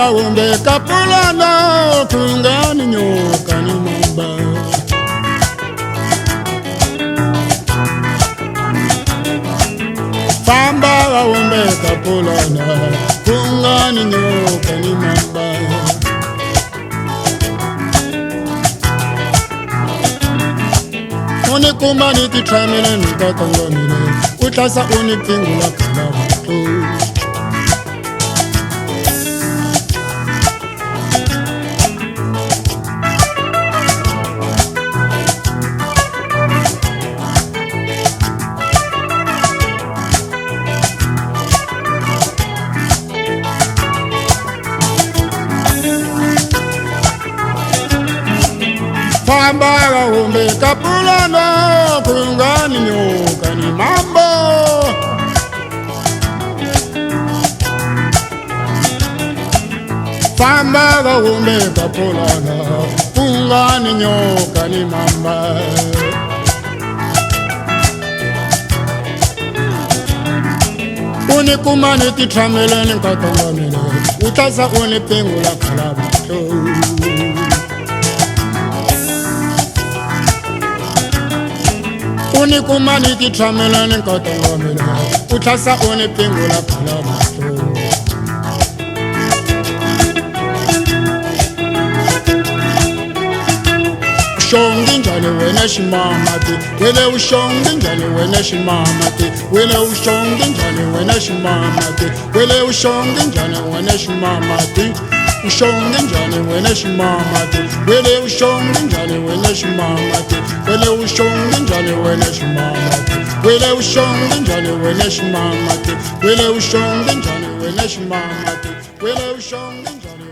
hombi kapulana kungani nyoka ni mamba. Famba hombi kapulana kungani nyoka ni mamba. Uni kumani kitramine nikatangomine utlasa uni pingula kalabuto. Famba hombi kapulana kungani nyoka ni mamba. Famba hombi kapulana kungani nyoka ni mamba. Uni kumani titramele nikatangomine utlasa uni pingula kalabuto. Uni kumani kitramela nikatangomine utlasa uni pingula kalabuto. Ushongi njani wena shimamati wele ushongi njani wena shimamati wele ushongi njani wena shimamati wele ushongi njani wena shimamati ushongi njani wena shimamati wele ushongi njani wena shimamati wele ushongi njani wena shimamati wele ushongi njani wena shimamati wele ushongi njani wena shimamati wele ushongi njani